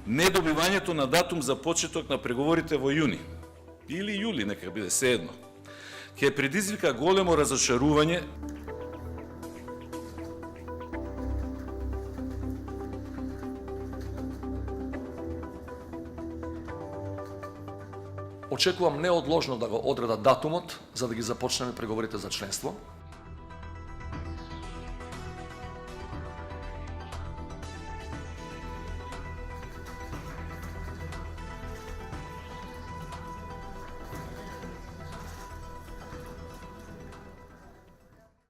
недобивањето на датум за почеток на преговорите во јуни или јули, нека биде седно, ќе предизвика големо разочарување Очекувам неодложно да го одредат датумот за да ги започнеме преговорите за членство.